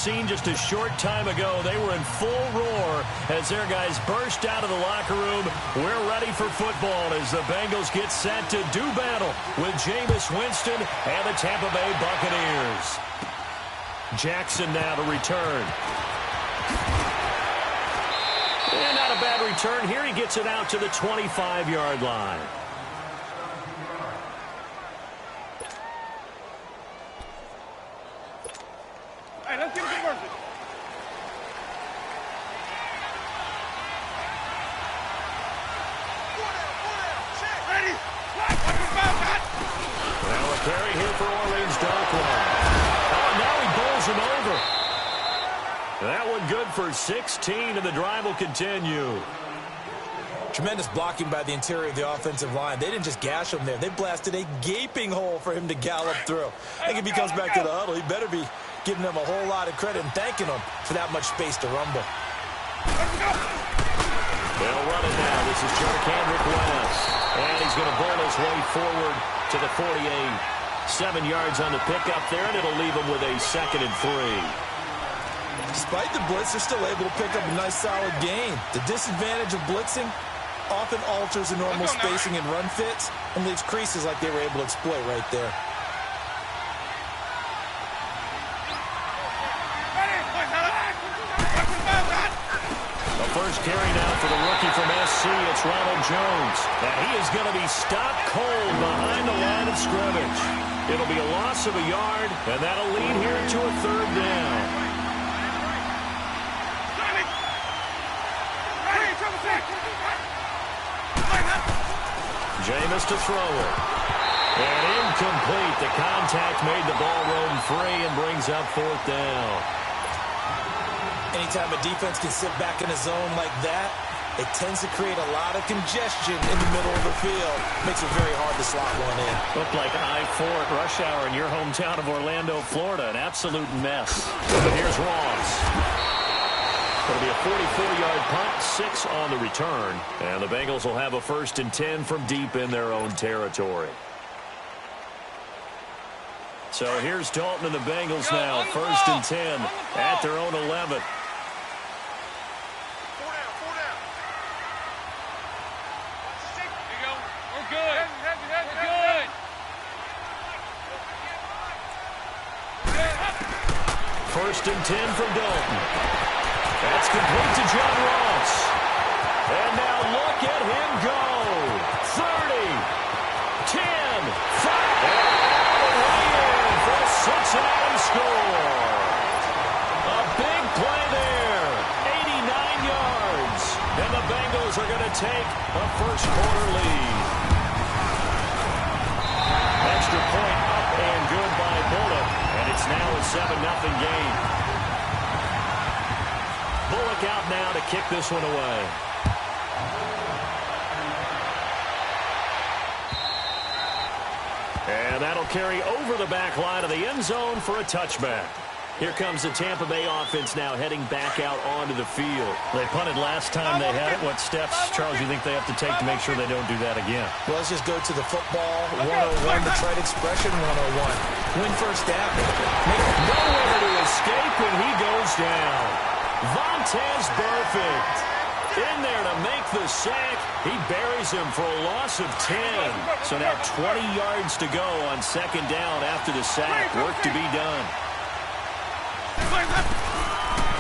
scene just a short time ago. They were in full roar as their guys burst out of the locker room. We're ready for football as the Bengals get set to do battle with Jameis Winston and the Tampa Bay Buccaneers. Jackson now to return. And not a bad return here. He gets it out to the 25-yard line. Hey, let's get a good work. Ready? Now a carry here for Orleans Darkwa. Oh, now he bowls him over. That one good for 16, and the drive will continue. Tremendous blocking by the interior of the offensive line. They didn't just gash him there. They blasted a gaping hole for him to gallop through. I think if he comes back to the huddle, he better be giving them a whole lot of credit and thanking them for that much space to rumble. They'll run it now. This is Charcandrick West. And he's going to bowl his way forward to the 48. 7 yards on the pickup there, and it'll leave him with a 2nd and 3. Despite the blitz, they're still able to pick up a nice, solid gain. The disadvantage of blitzing often alters the normal spacing and run fits and leaves creases like they were able to exploit right there. The first carry now for the rookie from SC. It's Ronald Jones. And he is going to be stopped cold behind the line of scrimmage. It'll be a loss of a yard, and that'll lead here to a 3rd down. Jameis to throw it. And incomplete. The contact made the ball roam free and brings up 4th down. Anytime a defense can sit back in a zone like that, it tends to create a lot of congestion in the middle of the field. Makes it very hard to slot one in. Looked like I-4 at rush hour in your hometown of Orlando, Florida. An absolute mess. But here's Ross. It'll be a 44-yard punt, 6 on the return. And the Bengals will have a 1st and 10 from deep in their own territory. So here's Dalton and the Bengals now, 1st and 10 at their own 11. First and 10 from Dalton. That's complete to John Ross. And now look at him go. 30, 10, 5, and way in for a Cincinnati score. A big play there. 89 yards. And the Bengals are going to take a first-quarter lead. Extra point up and good by Bullock. And it's now a 7-0 game. Bullock out now to kick this one away. And that'll carry over the back line of the end zone for a touchback. Here comes the Tampa Bay offense now heading back out onto the field. They punted last time they had it. What steps, Charles, you think they have to take to make sure they don't do that again? Well, let's just go to the football 101, the trite expression 101. Win first down. Nowhere to escape, and he goes down. Vontaze Burfict in there to make the sack. He buries him for a loss of 10. So now 20 yards to go on 2nd down after the sack. Work to be done.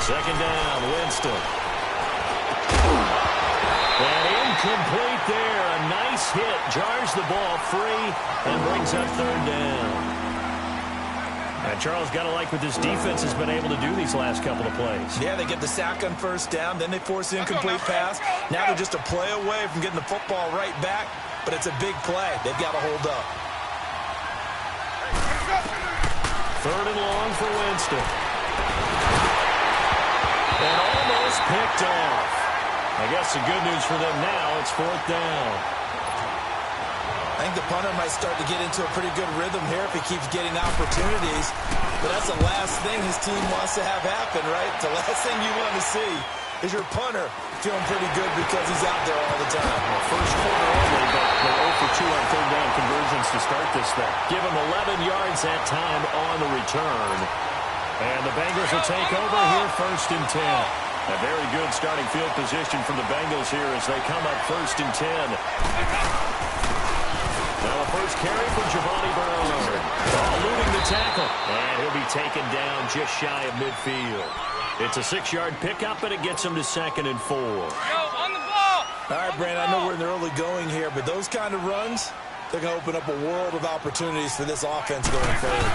2nd down, Winston. And incomplete there. A nice hit. Jars the ball free and brings up 3rd down. And Charles, got to like what this defense has been able to do these last couple of plays. Yeah, they get the sack on 1st down, then they force the incomplete pass. Now they're just a play away from getting the football right back, but it's a big play. They've got to hold up. 3rd and long for Winston. And almost picked off. I guess the good news for them now, it's 4th down. I think the punter might start to get into a pretty good rhythm here if he keeps getting opportunities. But that's the last thing his team wants to have happen, right? The last thing you want to see is your punter feeling pretty good because he's out there all the time. Well, first quarter only, but they're 0 for 2 on 3rd down conversions to start this thing. Give him 11 yards that time on the return. And the Bengals will take over here, 1st and 10. A very good starting field position for the Bengals here as they come up 1st and 10. Now the first carry for Giovanni Bernard. Eluding the tackle. And he'll be taken down just shy of midfield. It's a 6-yard pickup, and it gets him to 2nd and 4. Go, on the ball! All right, Brandon, I know we're in the early going here, but those kind of runs, they're going to open up a world of opportunities for this offense going forward.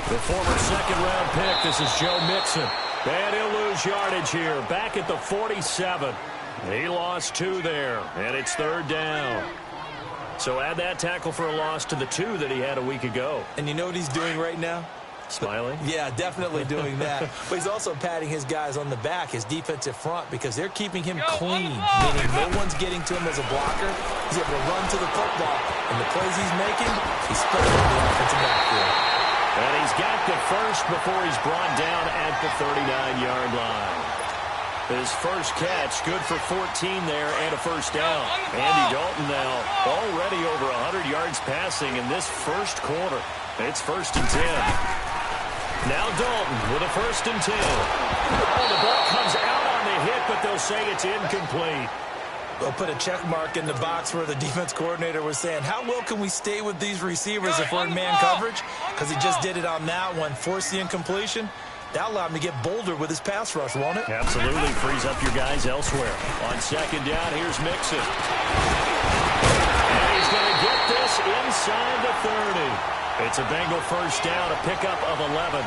The former 2nd-round pick, this is Joe Mixon. And he'll lose yardage here, back at the 47. He lost 2 there, and it's 3rd down. So add that tackle for a loss to the 2 that he had a week ago. And you know what he's doing right now? Smiling? Yeah, definitely doing that. But he's also patting his guys on the back, his defensive front, because they're keeping him clean, meaning no one's getting to him as a blocker. He's able to run to the football, and the plays he's making, he's spreading on the offensive backfield. And he's got the first before he's brought down at the 39-yard line. His first catch, good for 14 there and a 1st down. Andy Dalton now already over 100 yards passing in this first quarter. It's 1st and 10. Now Dalton with a 1st and 10. Oh, the ball comes out on the hit, but they'll say it's incomplete. They'll put a check mark in the box where the defense coordinator was saying, how well can we stay with these receivers if we're in man coverage? Because he just did it on that one, forced the incompletion. That allowed him to get bolder with his pass rush, won't it? Absolutely. Frees up your guys elsewhere. On 2nd down, here's Mixon. And he's going to get this inside the 30. It's a Bengal 1st down, a pickup of 11.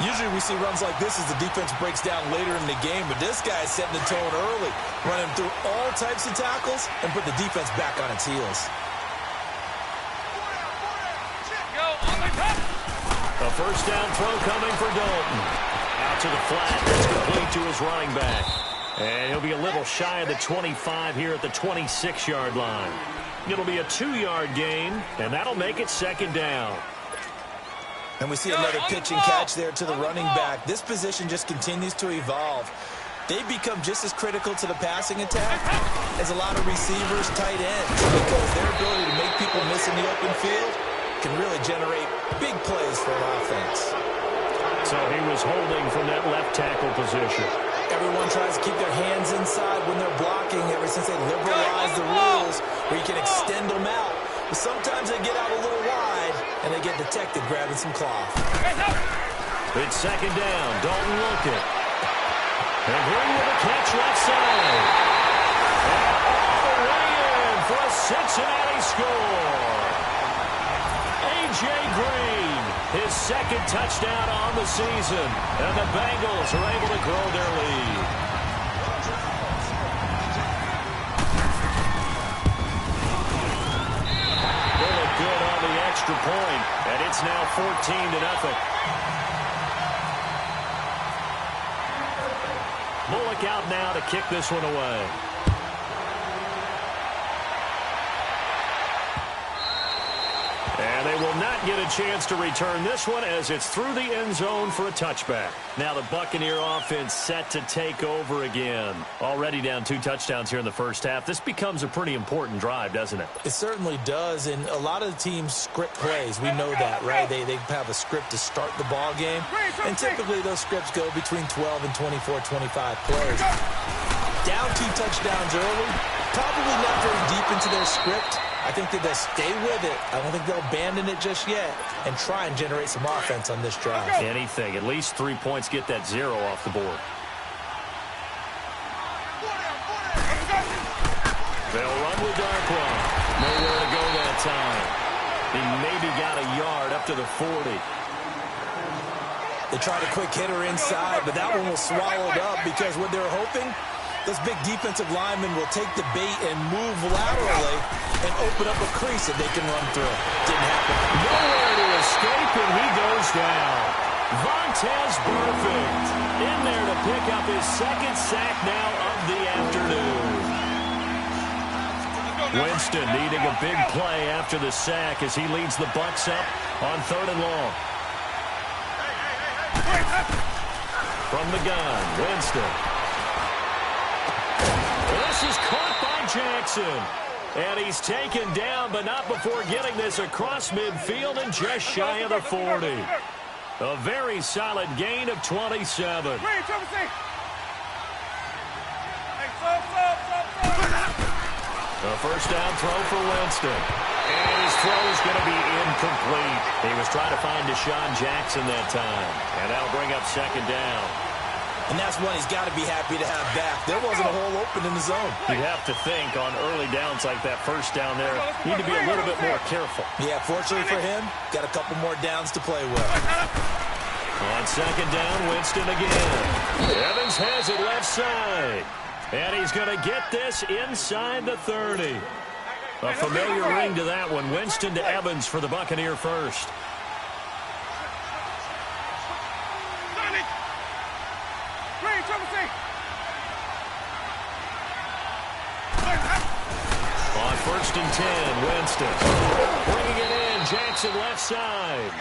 Usually we see runs like this as the defense breaks down later in the game, but this guy's setting the tone early, running through all types of tackles and put the defense back on its heels. Go, on the top! A 1st down throw coming for Dalton. Out to the flat. That's complete to his running back. And he'll be a little shy of the 25 here at the 26-yard line. It'll be a 2-yard gain, and that'll make it 2nd down. And we see another pitch and catch there to the running back. This position just continues to evolve. They become just as critical to the passing attack as a lot of receivers, tight ends, because their ability to make people miss in the open field can really generate big plays for an offense. So he was holding from that left tackle position. Everyone tries to keep their hands inside when they're blocking ever since they liberalized the rules where you can extend them out. But sometimes they get out a little wide and they get detected grabbing some cloth. It's 2nd down. Dalton looking. And Green with a catch left side. And all the way in for a Cincinnati score. A.J. Green, his 2nd touchdown on the season. And the Bengals are able to grow their lead. They look good on the extra point, and it's now 14-0. Bullock out now to kick this one away. And they will not get a chance to return this one as it's through the end zone for a touchback. Now the Buccaneer offense set to take over again. Already down 2 touchdowns here in the first half. This becomes a pretty important drive, doesn't it? It certainly does, and a lot of the teams script plays. We know that, right? They have a script to start the ball game, and typically those scripts go between 12 and 24, 25 plays. Down 2 touchdowns early, probably not very deep into their script. I think that they'll stay with it. I don't think they'll abandon it just yet and try and generate some offense on this drive. Anything. At least 3 points, get that 0 off the board. They'll run with Darkwa. Nowhere to go that time. He maybe got a yard up to the 40. They tried a quick hitter inside, but that one was swallowed up because what they're hoping, those big defensive linemen will take the bait and move laterally and open up a crease that they can run through. Didn't happen. Nowhere to escape, and he goes down. Vontaze Burfict in there to pick up his 2nd sack now of the afternoon. Winston needing a big play after the sack as he leads the Bucs up on 3rd and long. From the gun, Winston. This is caught by Jackson. And he's taken down, but not before getting this across midfield and just shy of the 40. A very solid gain of 27. A first down throw for Winston. And his throw is going to be incomplete. He was trying to find Deshaun Jackson that time. And that'll bring up second down. And that's one he's got to be happy to have back. There wasn't a hole open in the zone. You have to think on early downs like that first down there, you need to be a little bit more careful. Yeah, fortunately for him, got a couple more downs to play with. On second down, Winston again. Evans has it left side. And he's going to get this inside the 30. A familiar ring to that one. Winston to Evans for the Buccaneer first. On first and 10, Winston. Bringing it in, Jackson left side.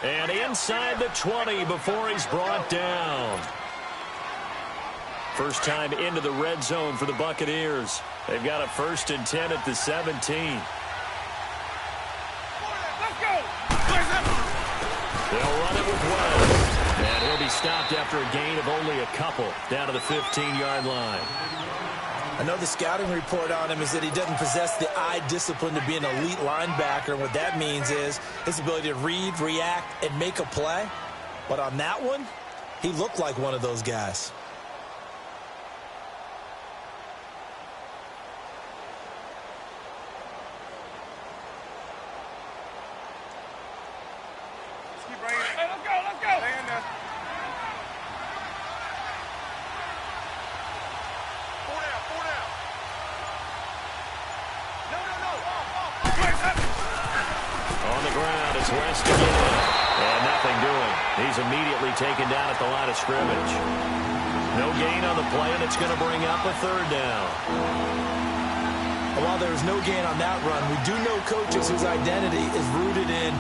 And inside the 20 before he's brought down. First time into the red zone for the Buccaneers. They've got a first and 10 at the 17. Let's go. They'll run it with Wells. And he'll be stopped after a gain of only a couple down to the 15-yard line. I know the scouting report on him is that he doesn't possess the eye discipline to be an elite linebacker. And what that means is his ability to read, react, and make a play. But on that one, he looked like one of those guys. Taken down at the line of scrimmage. No gain on the play, and it's going to bring up a third down. While there was no gain on that run, we do know coaches whose identity is rooted in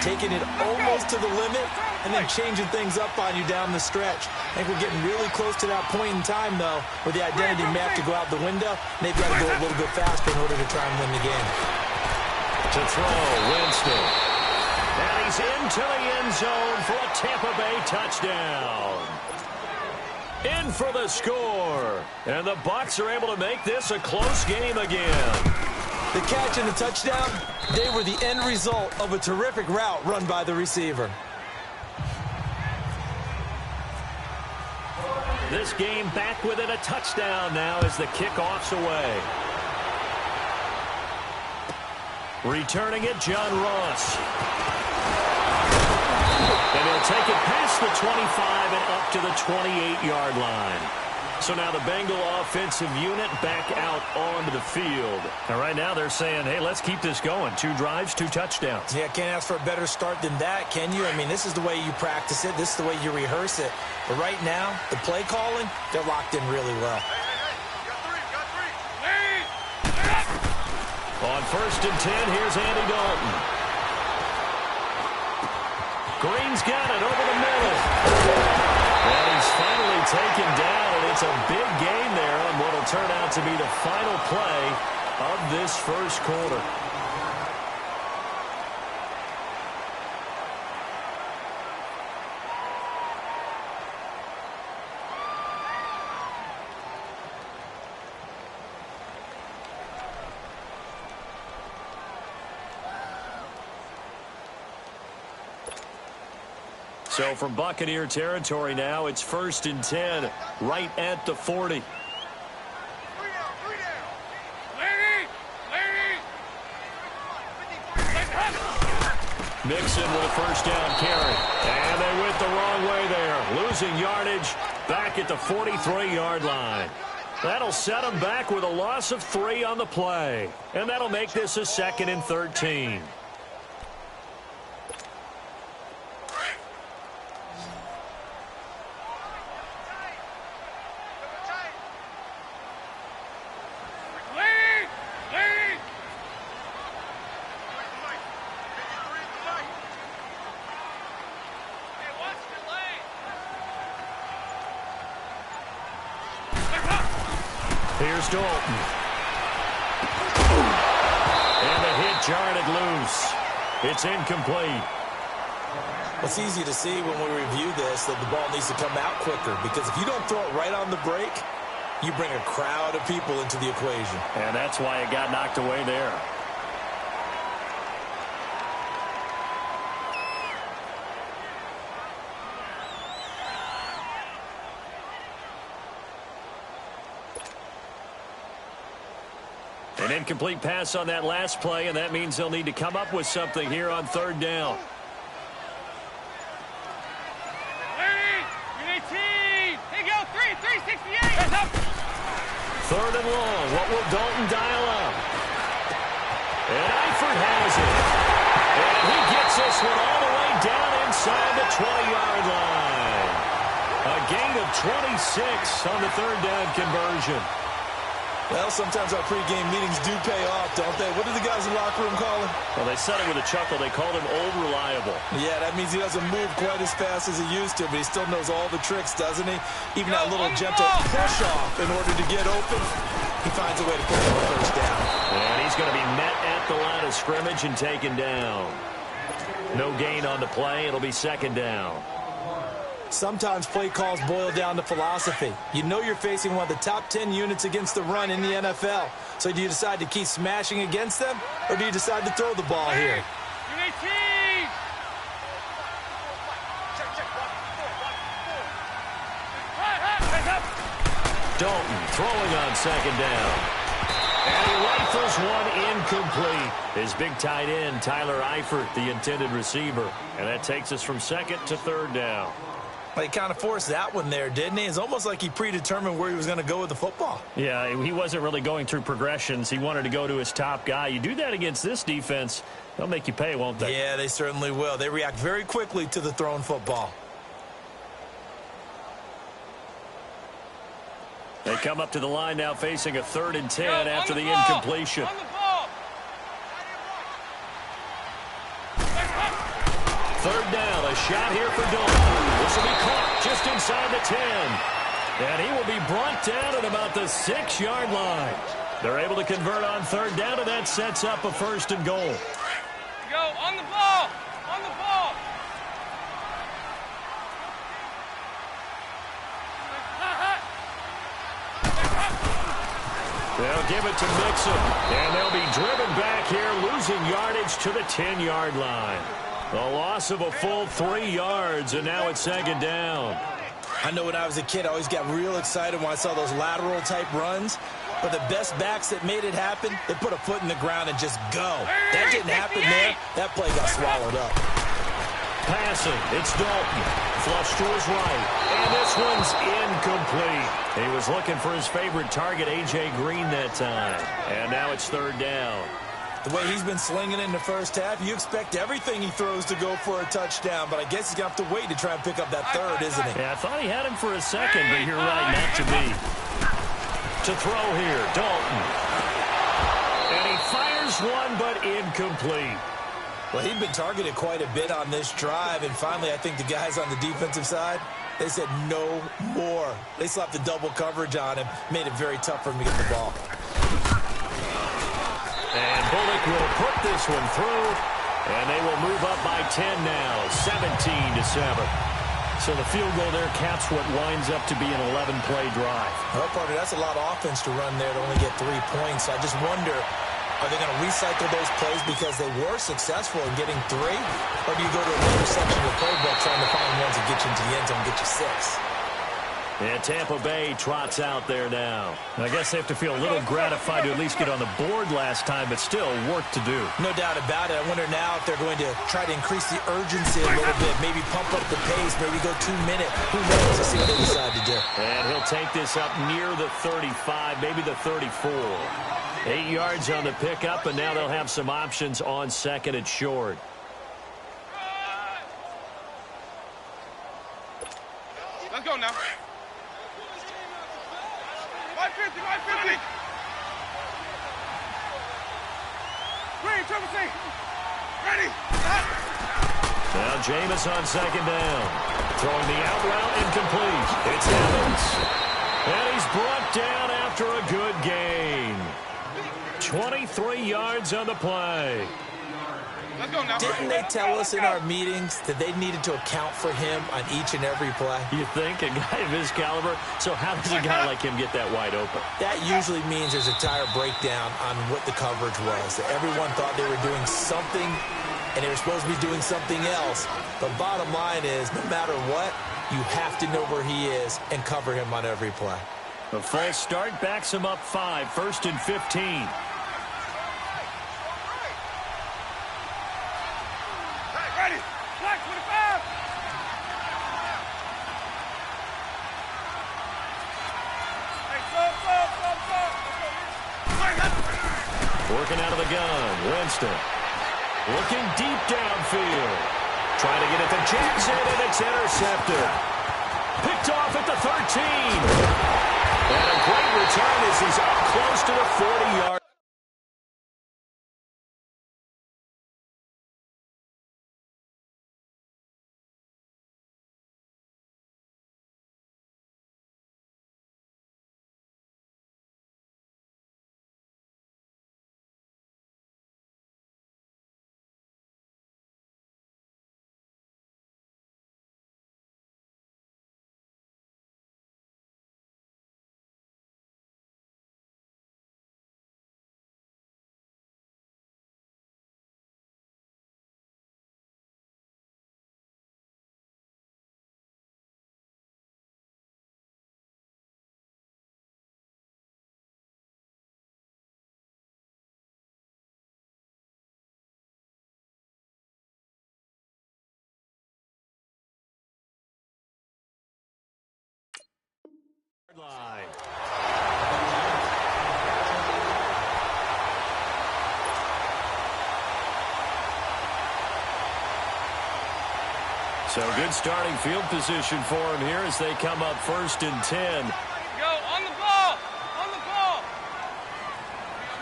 taking it almost to the limit and then changing things up on you down the stretch. I think we're getting really close to that point in time, though, where the identity may have to go out the window, and they've got to go a little bit faster in order to try and win the game. To throw, Winston. And he's into the end zone for a Tampa Bay touchdown. In for the score. And the Bucs are able to make this a close game again. The catch and the touchdown, they were the end result of a terrific route run by the receiver. This game back within a touchdown now as the kickoff's away. Returning it, John Ross. And he'll take it past the 25 and up to the 28-yard line. So now the Bengal offensive unit back out onto the field. And right now they're saying, hey, let's keep this going. 2 drives, 2 touchdowns. Yeah, can't ask for a better start than that, can you? I mean, this is the way you practice it. This is the way you rehearse it. But right now, the play calling, they're locked in really well. On first and 10, here's Andy Dalton. Green's got it over the middle. And he's finally taken down, and it's a big gain there on what will turn out to be the final play of this first quarter. So from Buccaneer territory now, it's first and 10, right at the 40. Mixon with a first down carry. And they went the wrong way there. Losing yardage back at the 43-yard line. That'll set them back with a loss of 3 on the play. And that'll make this a 2nd and 13. Here's Dalton. And the hit jarred it loose. It's incomplete. It's easy to see when we review this that the ball needs to come out quicker, because if you don't throw it right on the break, you bring a crowd of people into the equation. And that's why it got knocked away there. An incomplete pass on that last play, and that means they'll need to come up with something here on third down. Third and long. What will Dalton dial up? And Eifert has it. And he gets this one all the way down inside the 20-yard line. A gain of 26 on the third down conversion. Well, sometimes our pregame meetings do pay off, don't they? What do the guys in the locker room call him? Well, they said it with a chuckle. They called him Old Reliable. Yeah, that means he doesn't move quite as fast as he used to, but he still knows all the tricks, doesn't he? Even that little gentle push-off in order to get open. He finds a way to pick up a first down. And he's going to be met at the line of scrimmage and taken down. No gain on the play. It'll be second down. Sometimes play calls boil down to philosophy. You know you're facing one of the top 10 units against the run in the NFL. So do you decide to keep smashing against them, or do you decide to throw the ball here? Dalton throwing on second down. And he rifles one incomplete. His big tight end, Tyler Eifert, the intended receiver. And that takes us from second to third down. He kind of forced that one there, didn't he? It's almost like he predetermined where he was going to go with the football. Yeah, he wasn't really going through progressions. He wanted to go to his top guy. You do that against this defense, they'll make you pay, won't they? Yeah, they certainly will. They react very quickly to the thrown football. They come up to the line now facing a 3rd and 10 after the incompletion. Third down, a shot here for Dalton. This will be caught just inside the 10. And he will be brought down at about the 6-yard line. They're able to convert on third down, and that sets up a 1st and goal. Go on the ball. On the ball. They'll give it to Mixon, and they'll be driven back here, losing yardage to the 10-yard line. A loss of a full 3 yards, and now it's second down. I know when I was a kid, I always got real excited when I saw those lateral-type runs. But the best backs that made it happen, they put a foot in the ground and just go. That didn't happen there. That play got swallowed up. Passing, it's Dalton. Flush to his right. And this one's incomplete. He was looking for his favorite target, A.J. Green, that time. And now it's third down. The way he's been slinging in the first half, you expect everything he throws to go for a touchdown. But I guess he's going to have to wait to try and pick up that third, isn't he? Yeah, I thought he had him for a second, but you're right, not to be. To throw here, Dalton. And he fires one, but incomplete. Well, he'd been targeted quite a bit on this drive, and finally I think the guys on the defensive side, they said no more. They slapped the double coverage on him, made it very tough for him to get the ball. And Bullock will put this one through, and they will move up by 10 now, 17-7. So the field goal there caps what winds up to be an 11-play drive. Well, partner, that's a lot of offense to run there to only get 3 points. I just wonder, are they going to recycle those plays because they were successful in getting 3? Or do you go to another section of the playbook trying to find ones that get you into the end zone and get you 6? And Tampa Bay trots out there now. I guess they have to feel a little gratified to at least get on the board last time, but still work to do. No doubt about it. I wonder now if they're going to try to increase the urgency a little bit, maybe pump up the pace, maybe go 2-minute. Who knows? Let's see what they decide to do. And he'll take this up near the 35, maybe the 34. 8 yards on the pickup, and now they'll have some options on second and short. Let's go now. 550, 550. Ready. Now Jameis on second down. Throwing the out route incomplete. It's Evans. And he's brought down after a good gain. 23 yards on the play. Let's go now. Didn't they tell us in our meetings that they needed to account for him on each and every play? You think? A guy of his caliber? So how does a guy like him get that wide open? That usually means there's a tire breakdown on what the coverage was. That everyone thought they were doing something, and they were supposed to be doing something else. But bottom line is, no matter what, you have to know where he is and cover him on every play. The false start backs him up 5, 1st and 15. Ready. Black 25. Hey, Working out of the gun, Winston. Looking deep downfield. Trying to get it to Jackson, and it's intercepted. Picked off at the 13. And a great return as he's up close to the 40-yard. Line. So good starting field position for him here as they come up 1st and 10. Go on the ball. On the ball.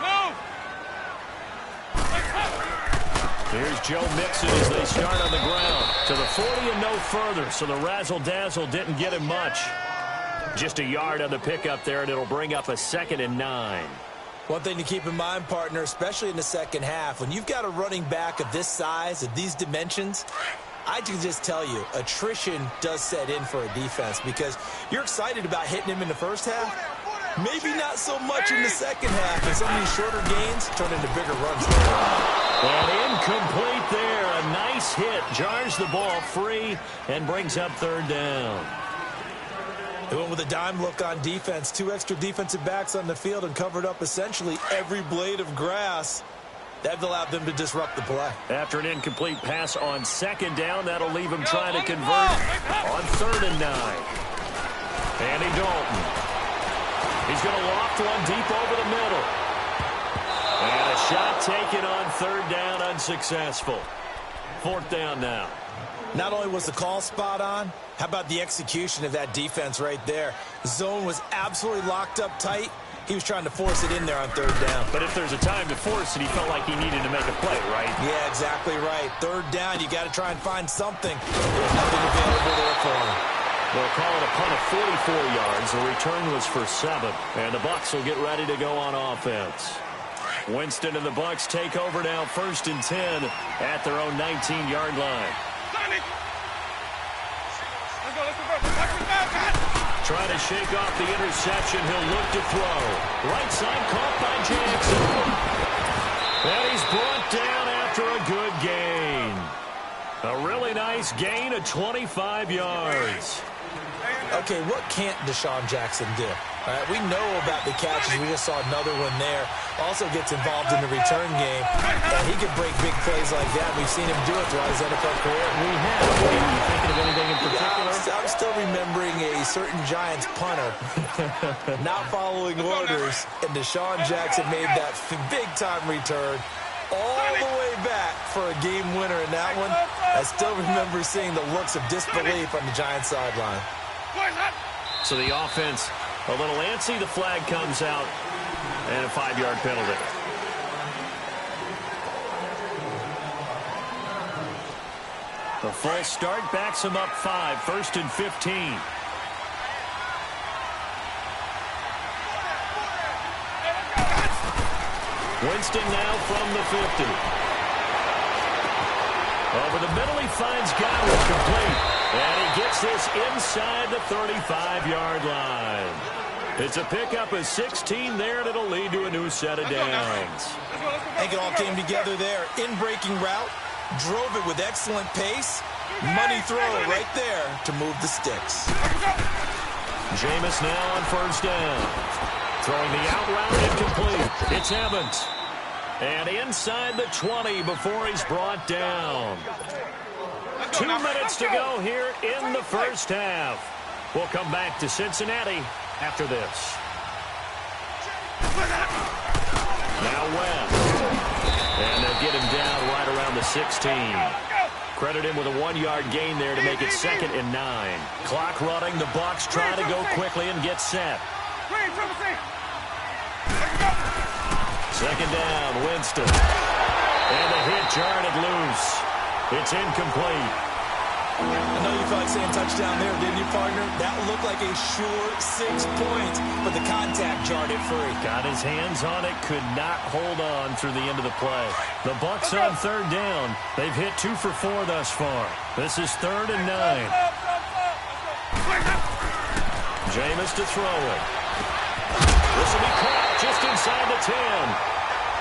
Move. Here's Joe Mixon as they start on the ground. To the 40 and no further, so the razzle-dazzle didn't get him much. Just a yard on the pickup there, and it'll bring up a 2nd and 9. One thing to keep in mind, partner, especially in the second half, when you've got a running back of this size, of these dimensions, I can just tell you, attrition does set in for a defense because you're excited about hitting him in the first half. Maybe not so much in the second half, and some of these shorter gains turn into bigger runs later on. And incomplete there. A nice hit. Jars the ball free and brings up 3rd down. They went with a dime look on defense. 2 extra defensive backs on the field and covered up essentially every blade of grass. That allowed them to disrupt the play. After an incomplete pass on 2nd down, that'll leave him trying to convert on 3rd and 9. Andy Dalton. He's going to loft one deep over the middle. And a shot taken on 3rd down, unsuccessful. 4th down now. Not only was the call spot on, how about the execution of that defense right there? The zone was absolutely locked up tight. He was trying to force it in there on 3rd down. But if there's a time to force it, he felt like he needed to make a play, right? Yeah, exactly right. 3rd down, you got to try and find something. There's nothing available there for him. They'll call it a punt of 44 yards. The return was for 7. And the Bucs will get ready to go on offense. Winston and the Bucs take over now 1st and 10 at their own 19-yard line. Let's go. Trying to shake off the interception. He'll look to throw. Right side caught by Jackson. And he's brought down after a good gain. A really nice gain of 25 yards. Okay, what can't Deshaun Jackson do? All right, we know about the catches. We just saw another one there. Also gets involved in the return game. And he can break big plays like that. We've seen him do it throughout his NFL career. We have. Are you thinking of anything in particular? I'm still remembering a certain Giants punter not following orders, and Deshaun Jackson made that big-time return all the way back for a game winner in that one. I still remember seeing the looks of disbelief on the Giants sideline. So the offense a little antsy. The flag comes out, and a 5-yard penalty. The false start backs him up 5, 1st and 15. Winston now from the 50. Over the middle, he finds Godwin complete. And he gets this inside the 35-yard line. It's a pickup of 16 there, and it'll lead to a new set of downs. I think it all came together there. In-breaking route, drove it with excellent pace. Money throw right there to move the sticks. Jameis now on first down. Throwing the out route incomplete. It's Evans. And inside the 20 before he's brought down. 2 minutes to go here in the first half. We'll come back to Cincinnati after this. Now West. And they'll get him down right around the 16. Credit him with a 1-yard gain there to make it 2nd and 9. Clock running. The Bucs try to go quickly and get set. Second down, Winston. And the hit jarred it loose. It's incomplete. I know you thought saying touchdown there, didn't you, partner? That looked like a sure 6 points, but the contact jarred it free. Got his hands on it, could not hold on through the end of the play. The Bucs on third down. They've hit 2 for 4 thus far. This is 3rd and 9. Jameis to throw it. This will be caught just inside the 10.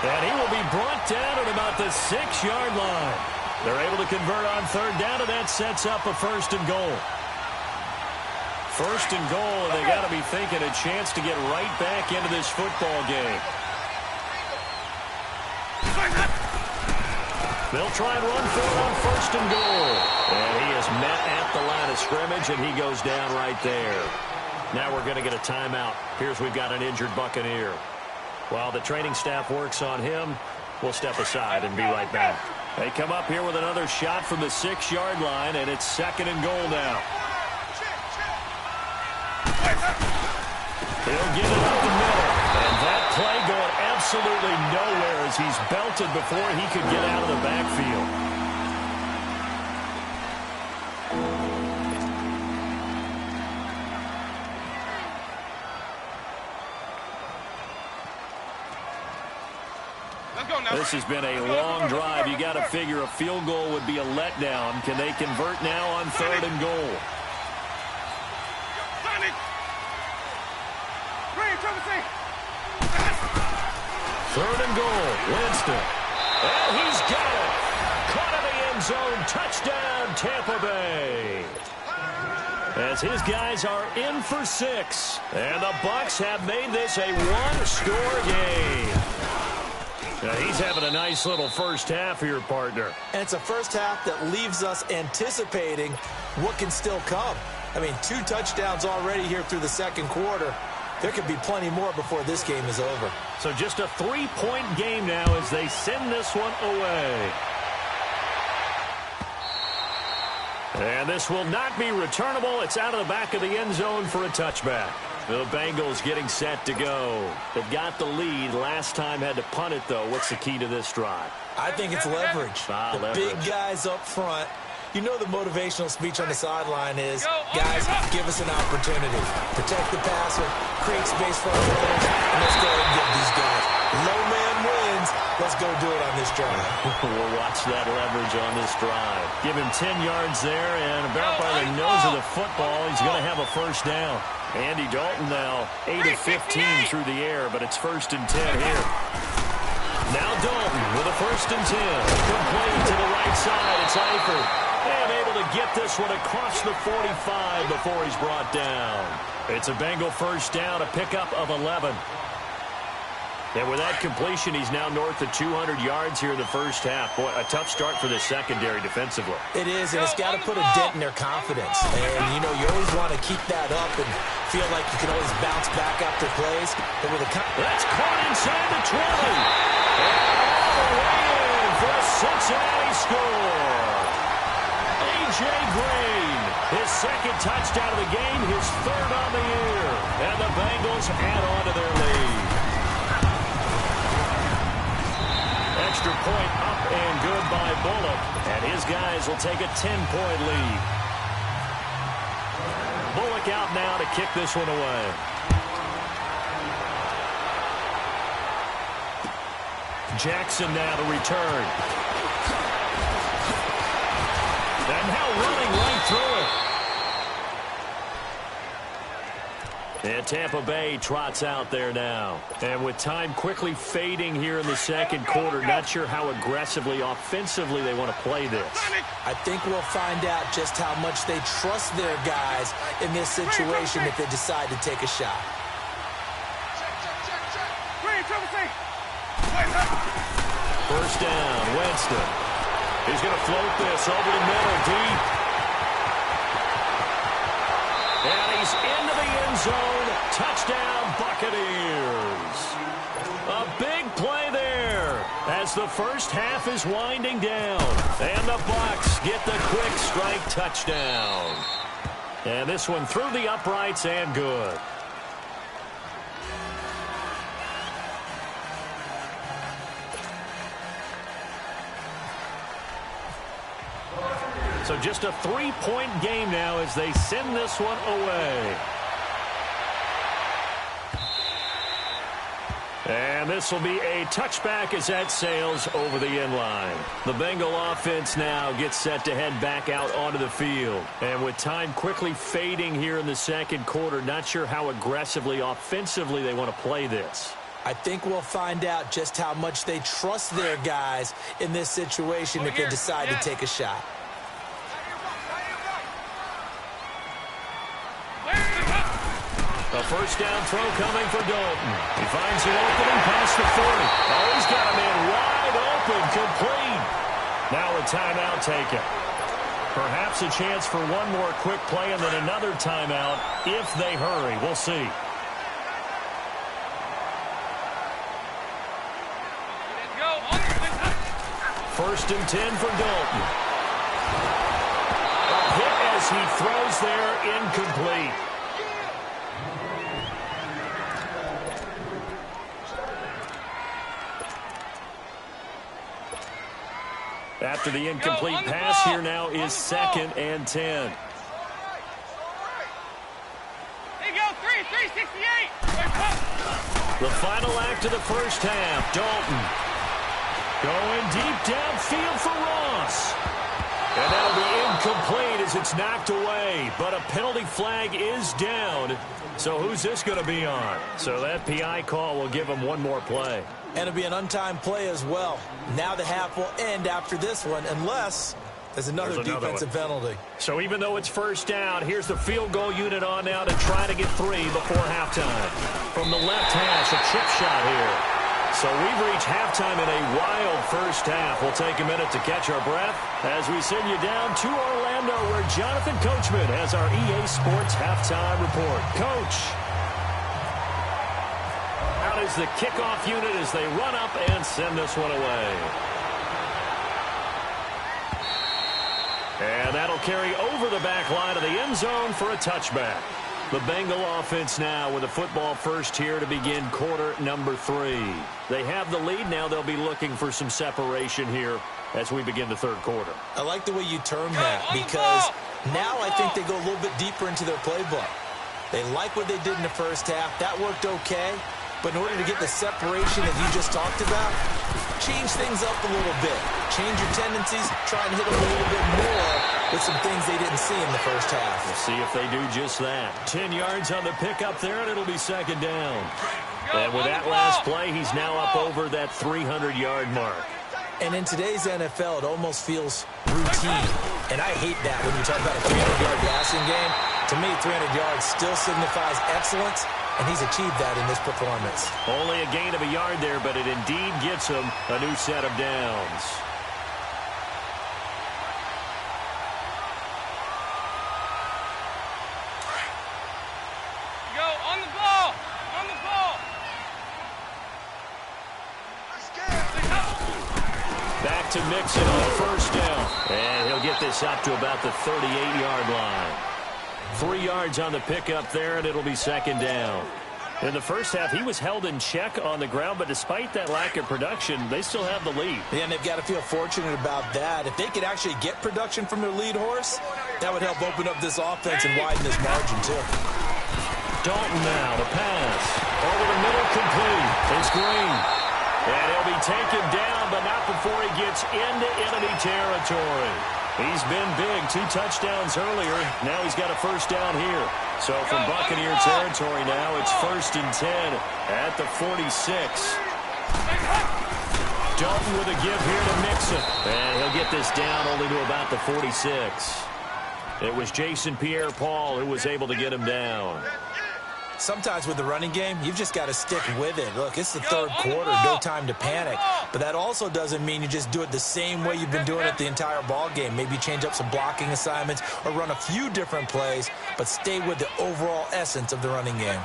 And he will be brought down at about the 6-yard line. They're able to convert on third down, and that sets up a 1st and goal. 1st and goal, and they got to be thinking a chance to get right back into this football game. They'll try and run for it on 1st and goal. And he is met at the line of scrimmage, and he goes down right there. Now we're going to get a timeout. Here's we've got an injured Buccaneer. While the training staff works on him, we'll step aside and be right back. They come up here with another shot from the 6-yard line, and it's 2nd and goal now. He'll get it up the middle. And that play going absolutely nowhere as he's belted before he could get out of the backfield. This has been a long drive. You got to figure a field goal would be a letdown. Can they convert now on 3rd and goal? Third and goal. Winston. And he's got it. Caught in the end zone. Touchdown, Tampa Bay. As his guys are in for 6. And the Bucs have made this a 1-score game. Now he's having a nice little first half here, partner. And it's a first half that leaves us anticipating what can still come. I mean, 2 touchdowns already here through the 2nd quarter. There could be plenty more before this game is over. So just a 3-point game now as they send this one away. And this will not be returnable. It's out of the back of the end zone for a touchback. The Bengals getting set to go. They've got the lead. Last time had to punt it, though. What's the key to this drive? I think it's leverage. The big guys up front. You know the motivational speech on the sideline is, guys, give us an opportunity. Protect the passer, create space for our players, and let's go ahead and get these guys. Low man wins. Let's go do it on this drive. We'll watch that leverage on this drive. Give him 10 yards there, and about by the nose of the football, he's going to have a first down. Andy Dalton now 8 of 15 through the air, but it's 1st and 10 here. Now Dalton with a 1st and 10. Complete to the right side. It's Eifert. And able to get this one across the 45 before he's brought down. It's a Bengal first down, a pickup of 11. And with that completion, he's now north of 200 yards here in the first half. Boy, a tough start for the secondary defensively. It is, and it's got to put a dent in their confidence. And, you know, you always want to keep that up and feel like you can always bounce back after plays. But with that's caught inside the 20. And all the way in for a Cincinnati score. A.J. Green, his 2nd touchdown of the game, his 3rd on the year. And the Bengals add on to their lead. Extra point up and good by Bullock. And his guys will take a 10-point lead. Bullock out now to kick this one away. Jackson now to return. And Tampa Bay trots out there now. And with time quickly fading here in the second quarter, not sure how aggressively, offensively they want to play this. I think we'll find out just how much they trust their guys in this situation if they decide to take a shot. First down, Winston. He's going to float this over the middle, deep. And he's into the end zone. Touchdown, Buccaneers. A big play there as the first half is winding down. And the Bucs get the quick strike touchdown. And this one through the uprights and good. So just a 3-point game now as they send this one away. And this will be a touchback as that sails over the end line. The Bengal offense now gets set to head back out onto the field. And with time quickly fading here in the second quarter, not sure how aggressively, offensively they want to play this. I think we'll find out just how much they trust their guys in this situation if they decide to take a shot. A first down throw coming for Dalton. He finds an opening past the 40. Oh, he's got a man wide open, complete. Now a timeout taken. Perhaps a chance for one more quick play and then another timeout if they hurry. We'll see. First and 10 for Dalton. A hit as he throws there, incomplete. After the incomplete pass, here now is second and 10. There you go, 368. The final act of the first half. Dalton going deep downfield for Ross. And that'll be incomplete as it's knocked away. But a penalty flag is down. So who's this going to be on? So that PI call will give him one more play. And it'll be an untimed play as well. Now the half will end after this one unless there's another defensive penalty. So even though it's first down, here's the field goal unit on now to try to get 3 before halftime. From the left hash, a chip shot here. So we've reached halftime in a wild first half. We'll take a minute to catch our breath as we send you down to Orlando where Jonathan Coachman has our EA Sports halftime report. Coach, out is the kickoff unit as they run up and send this one away. And that'll carry over the back line of the end zone for a touchback. The Bengal offense now with a football first here to begin quarter number 3. They have the lead. Now they'll be looking for some separation here as we begin the third quarter. I like the way you term that because now I think they go a little bit deeper into their playbook. They like what they did in the first half. That worked okay. But in order to get the separation that you just talked about, change things up a little bit. Change your tendencies, try and hit them a little bit more with some things they didn't see in the first half. We'll see if they do just that. 10 yards on the pickup there, and it'll be second down. And with that last play, he's now up over that 300-yard mark. And in today's NFL, it almost feels routine. And I hate that when you talk about a 300-yard passing game. To me, 300 yards still signifies excellence. And he's achieved that in this performance. Only a gain of a yard there, but it indeed gets him a new set of downs. Go on the ball. On the ball. Back to Mixon on first down. And he'll get this up to about the 38-yard line. 3 yards on the pickup there, and it'll be second down. In the first half, he was held in check on the ground, but despite that lack of production, they still have the lead. Yeah, and they've got to feel fortunate about that. If they could actually get production from their lead horse, that would help open up this offense and widen this margin, too. Dalton now, the pass. Over the middle, complete. It's Green. And he'll be taken down, but not before he gets into enemy territory. He's been big. 2 touchdowns earlier. Now he's got a first down here. So from Buccaneer territory now, it's 1st and 10 at the 46. Dalton with a give here to Mixon. And he'll get this down only to about the 46. It was Jason Pierre-Paul who was able to get him down. Sometimes with the running game, you've just got to stick with it. Look, it's the 3rd quarter, no time to panic. But that also doesn't mean you just do it the same way you've been doing it the entire ball game. Maybe change up some blocking assignments or run a few different plays, but stay with the overall essence of the running game.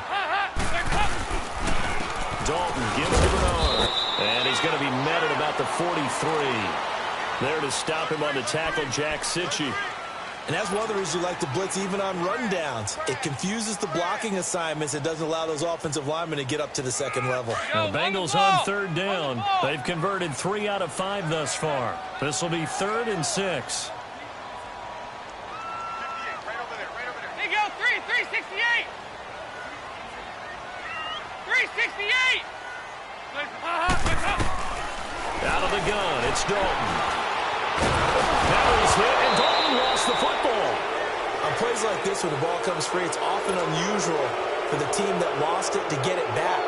Dalton gives to Bernard, and he's going to be met at about the 43. There to stop him on the tackle, Jack Sitchie. And that's one of the reasons you like to blitz even on rundowns. It confuses the blocking assignments. It doesn't allow those offensive linemen to get up to the second level. The Bengals on 3rd down. They've converted 3 out of 5 thus far. This will be 3rd and 6. There you go, 368. 368. Out of the gun, it's Dalton. Now he's hit, and Dalton lost the football. On plays like this, when the ball comes free, it's often unusual for the team that lost it to get it back.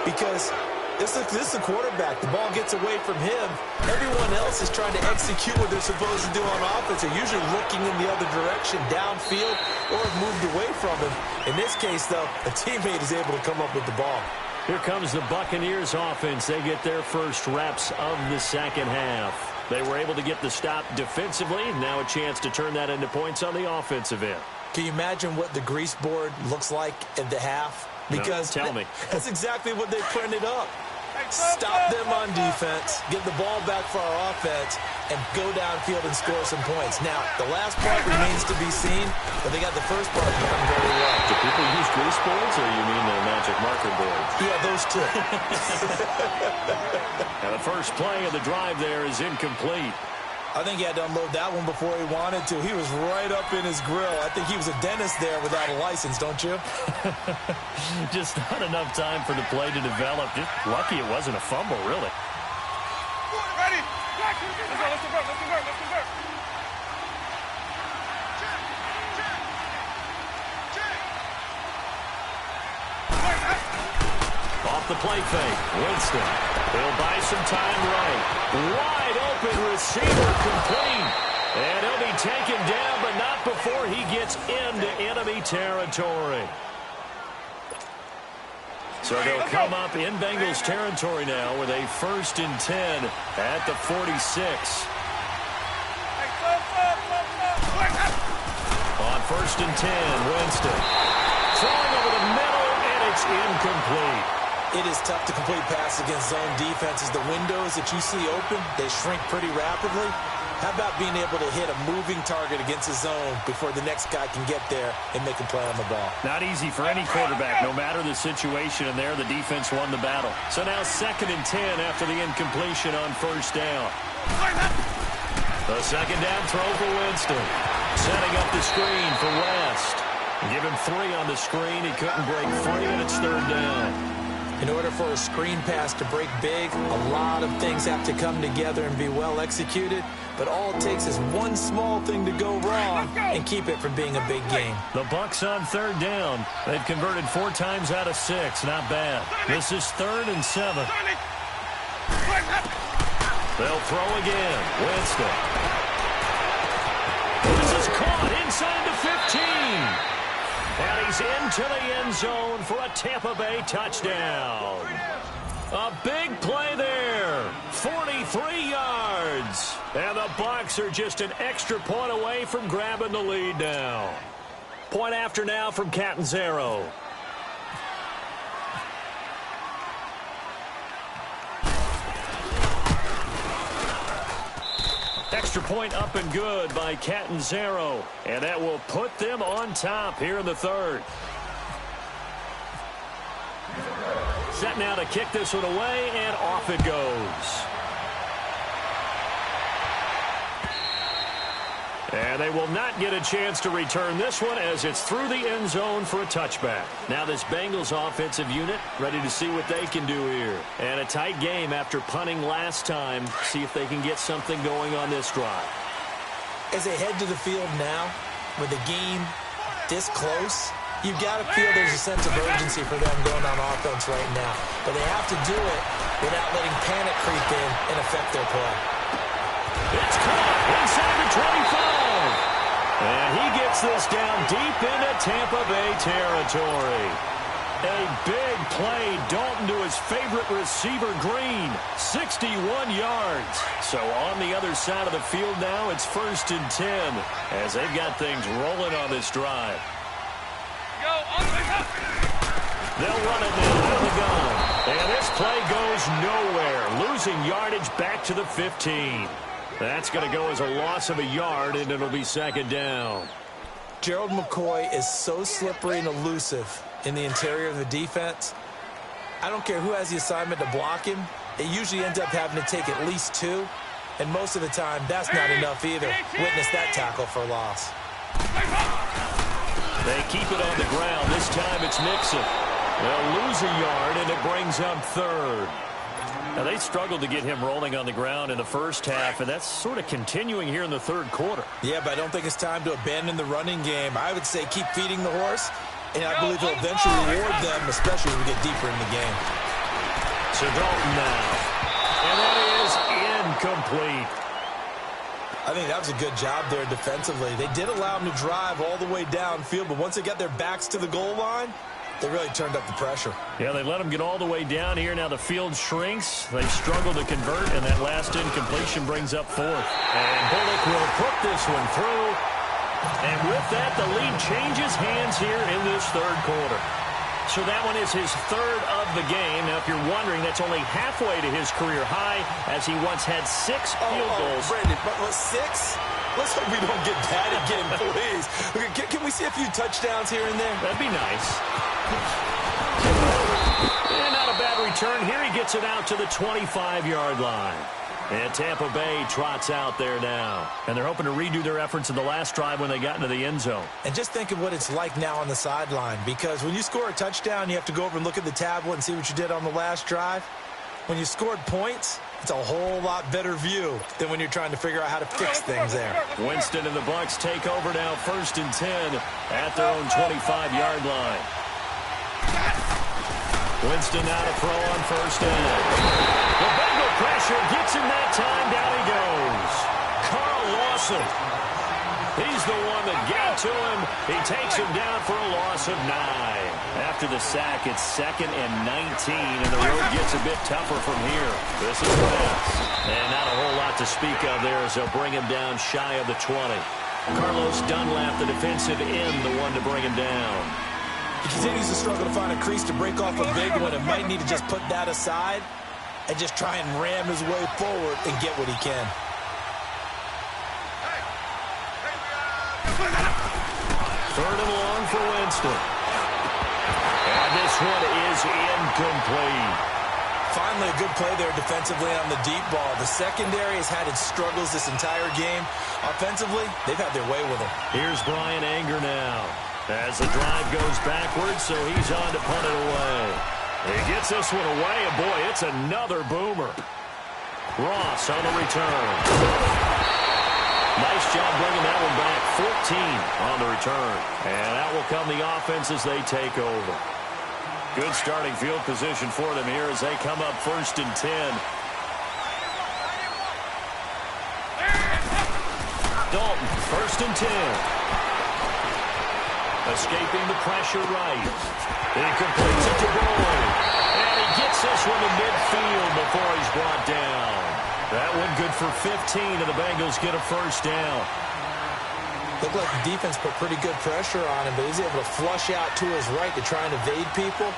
Because this is the quarterback. The ball gets away from him. Everyone else is trying to execute what they're supposed to do on offense. They're usually looking in the other direction, downfield, or have moved away from him. In this case, though, a teammate is able to come up with the ball. Here comes the Buccaneers offense. They get their first reps of the second half. They were able to get the stop defensively, and now a chance to turn that into points on the offensive end. Can you imagine what the grease board looks like at the half? Because no, tell me. That's exactly what they printed up. Stop them on defense, get the ball back for our offense, and go downfield and score some points. Now, the last part remains to be seen, but they got the first part done very well. Do people use grease boards, or you mean the magic marker boards? Yeah, those two. And the first play of the drive there is incomplete. I think he had to unload that one before he wanted to. He was right up in his grill. I think he was a dentist there without a license, don't you? Just not enough time for the play to develop. Just lucky it wasn't a fumble, really. Ready. Let's convert. Off the play fake, Winston. He'll buy some time right. Wide open receiver complete. And he'll be taken down, but not before he gets into enemy territory. So they'll come up in Bengals territory now with a 1st and 10 at the 46. On 1st and 10, Winston. Throwing over the middle, and it's incomplete. It is tough to complete passes against zone defenses. The windows that you see open, they shrink pretty rapidly. How about being able to hit a moving target against a zone before the next guy can get there and make a play on the ball? Not easy for any quarterback, no matter the situation, and there the defense won the battle. So now 2nd and 10 after the incompletion on 1st down. The 2nd down throw for Winston. Setting up the screen for West. Give him 3 on the screen. He couldn't break free, and it's 3rd down. In order for a screen pass to break big, a lot of things have to come together and be well executed. But all it takes is one small thing to go wrong and keep it from being a big game. The Bucs on 3rd down. They've converted 4 times out of 6. Not bad. This is 3rd and 7. They'll throw again. Winston. This is caught inside the 15. And he's into the end zone for a Tampa Bay touchdown. A big play there. 43 yards. And the Bucs are just an extra point away from grabbing the lead now. Point after now from Catanzaro. Extra point up and good by Catanzaro. And that will put them on top here in the 3rd. Set now to kick this one away, and off it goes. And they will not get a chance to return this one as it's through the end zone for a touchback. Now this Bengals offensive unit ready to see what they can do here. And a tight game after punting last time. See if they can get something going on this drive. As they head to the field now, with the game this close, you've got to feel there's a sense of urgency for them going on offense right now. But they have to do it without letting panic creep in and affect their play. It's caught inside the 25. And he gets this down deep into Tampa Bay territory. A big play. Dalton to his favorite receiver, Green. 61 yards. So on the other side of the field now, it's 1st and 10 as they've got things rolling on this drive. They'll run it now out of the gun. And this play goes nowhere. Losing yardage back to the 15. That's going to go as a loss of a yard, and it'll be 2nd down. Gerald McCoy is so slippery and elusive in the interior of the defense. I don't care who has the assignment to block him. It usually ends up having to take at least 2. And most of the time, that's not enough either. Witness that tackle for loss. They keep it on the ground. This time it's Mixon. They'll lose a yard, and it brings up 3rd. Now, they struggled to get him rolling on the ground in the first half, and that's sort of continuing here in the 3rd quarter. Yeah, but I don't think it's time to abandon the running game. I would say keep feeding the horse, and I believe he'll eventually reward them, especially as we get deeper in the game. So Dalton now. And that is incomplete. I think that was a good job there defensively. They did allow him to drive all the way downfield, but once they got their backs to the goal line, they really turned up the pressure. Yeah, they let them get all the way down here. Now the field shrinks. They struggle to convert, and that last incompletion brings up 4th. And Bullock will put this one through. And with that, the lead changes hands here in this 3rd quarter. So that one is his 3rd of the game. Now, if you're wondering, that's only halfway to his career high, as he once had 6 field goals. Brandon, but 6? Let's hope we don't get that again, please. Can we see a few touchdowns here and there? That'd be nice. And not a bad return. Here he gets it out to the 25-yard line. And Tampa Bay trots out there now. And they're hoping to redo their efforts in the last drive when they got into the end zone. And just think of what it's like now on the sideline. Because when you score a touchdown, you have to go over and look at the tablet and see what you did on the last drive. When you scored points, it's a whole lot better view than when you're trying to figure out how to fix things there. Winston and the Bucs take over now, 1st and 10 at their own 25-yard line. Winston now to throw on 1st down. The Bengal pressure gets him that time. Down he goes. Carl Lawson. He's the one that got to him. He takes him down for a loss of 9. After the sack, it's 2nd and 19, and the road gets a bit tougher from here. This is pass. And not a whole lot to speak of there as they'll bring him down shy of the 20. Carlos Dunlap, the defensive end, the one to bring him down. He continues to struggle to find a crease to break off a big one and might need to just put that aside and just try and ram his way forward and get what he can. 3rd and long for Winston. And this one is incomplete. Finally, a good play there defensively on the deep ball. The secondary has had its struggles this entire game. Offensively, they've had their way with him. Here's Brian Anger now. As the drive goes backwards, so he's on to punt it away. He gets this one away, and boy, it's another boomer. Ross on the return. Nice job bringing that one back. 14 on the return. And that will come the offense as they take over. Good starting field position for them here as they come up 1st and 10. Dalton, 1st and 10. Escaping the pressure right. He completes it to Boyd. And he gets this one to midfield before he's brought down. That one good for 15, and the Bengals get a 1st down. Looked like the defense put pretty good pressure on him, but he's able to flush out to his right to try and evade people.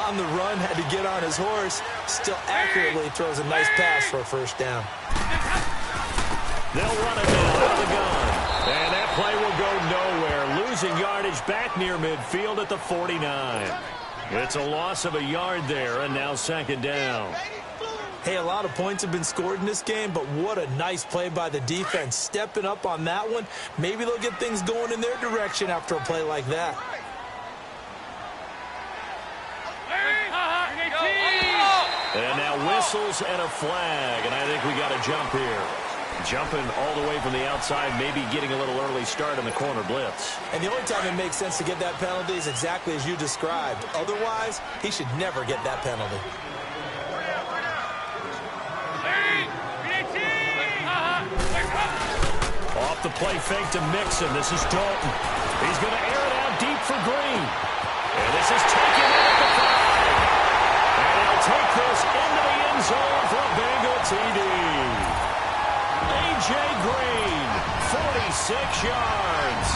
On the run, had to get on his horse. Still accurately throws a nice pass for a 1st down. They'll run it now out of the gun. And that play will go nowhere. Losing yardage back near midfield at the 49. It's a loss of a yard there, and now 2nd down. Hey, a lot of points have been scored in this game, but what a nice play by the defense. Stepping up on that one. Maybe they'll get things going in their direction after a play like that. And now whistles and a flag, and I think we got a jump here. Jumping all the way from the outside, maybe getting a little early start in the corner blitz. And the only time it makes sense to get that penalty is exactly as you described. Otherwise, he should never get that penalty. Off the play fake to Mixon. This is Dalton. He's going to air it out deep for Green. And this is taken in at the 5. And he'll take this into the end zone for a Bengal TD. A.J. Green, 46 yards.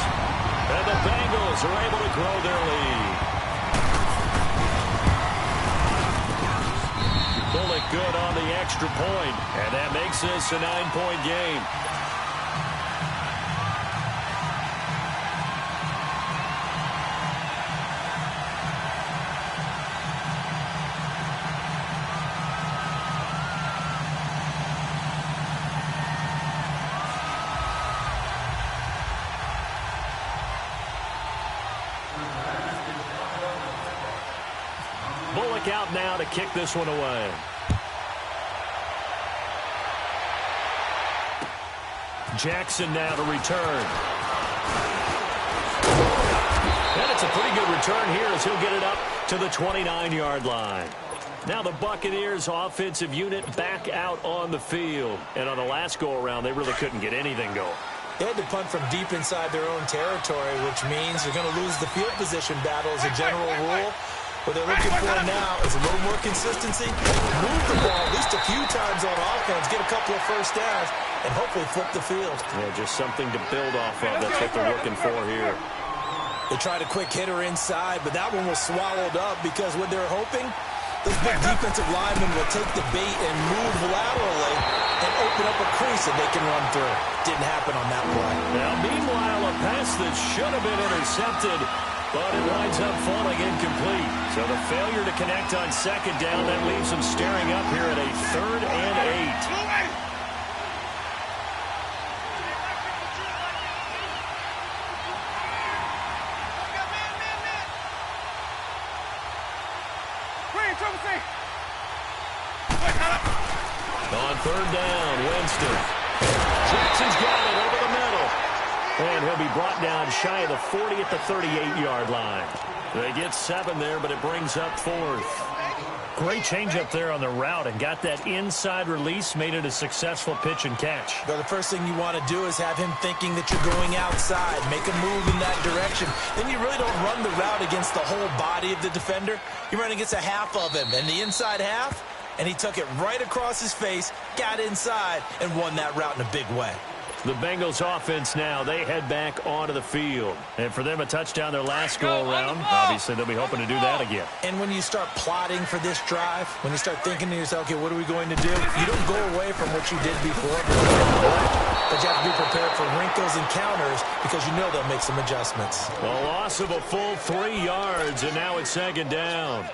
And the Bengals are able to grow their lead. Bullock good on the extra point. And that makes this a 9-point game. Bullock out now to kick this one away. Jackson now to return. And it's a pretty good return here as he'll get it up to the 29-yard line. Now the Buccaneers offensive unit back out on the field. And on the last go-around, they really couldn't get anything going. They had to punt from deep inside their own territory, which means they're going to lose the field position battle as a general rule. What they're looking for now is a little more consistency, move the ball at least a few times on offense, get a couple of first downs, and hopefully flip the field. Yeah, just something to build off of. That's what they're looking for here. They tried a quick hitter inside, but that one was swallowed up because what they're hoping, those big defensive linemen will take the bait and move laterally and open up a crease that they can run through. Didn't happen on that play. Now, meanwhile, a pass that should have been intercepted, but it winds up falling incomplete. So the failure to connect on second down, that leaves them staring up here at a 3rd and 8. On 3rd down, Winston. Jackson's got it over the middle. And he'll be brought down shy of the 40 at the 38-yard line. They get 7 there, but it brings up 4th. Great change up there on the route and got that inside release, made it a successful pitch and catch. But the first thing you want to do is have him thinking that you're going outside, make a move in that direction. Then you really don't run the route against the whole body of the defender. You run against a half of him, and the inside half, and he took it right across his face, got inside, and won that route in a big way. The Bengals offense now, they head back onto the field. And for them, a touchdown their last go-around. Obviously, they'll be hoping to do that again. And when you start plotting for this drive, when you start thinking to yourself, okay, what are we going to do? You don't go away from what you did before, but you have to be prepared for wrinkles and counters because you know they'll make some adjustments. A loss of a full 3 yards, and now it's 2nd down.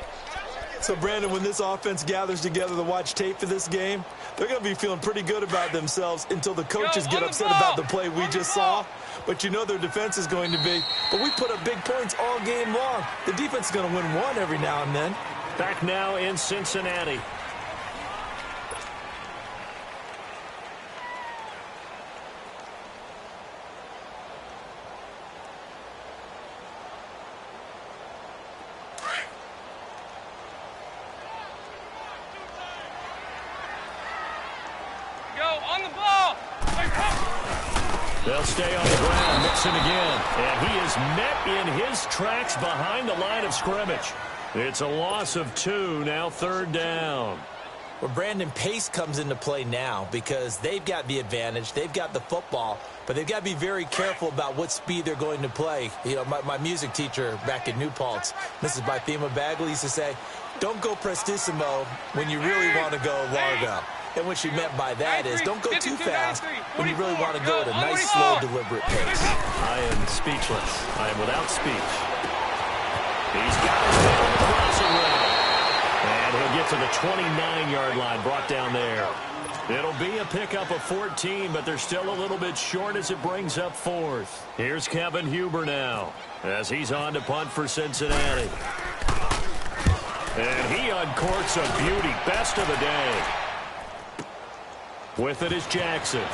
So, Brandon, when this offense gathers together to watch tape for this game, they're going to be feeling pretty good about themselves until the coaches get upset about the play we just saw. But you know their defense is going to be, but we put up big points all game long. The defense is going to win one every now and then. Back now in Cincinnati. They'll stay on the ground. Mixon again. And he is met in his tracks behind the line of scrimmage. It's a loss of 2, now 3rd down. Well, Brandon, pace comes into play now because they've got the advantage. They've got the football, but they've got to be very careful about what speed they're going to play. You know, my music teacher back in New Paltz, Mrs. Bythema Bagley, used to say, don't go prestissimo when you really want to go largo. And what she meant by that is don't go too fast when you really want to go at a nice, slow, deliberate pace. I am speechless. I am without speech. He's got his man on the crossing route. And he'll get to the 29-yard line, brought down there. It'll be a pickup of 14, but they're still a little bit short as it brings up 4th. Here's Kevin Huber now as he's on to punt for Cincinnati. And he uncorks a beauty. Best of the day. With it is Jackson.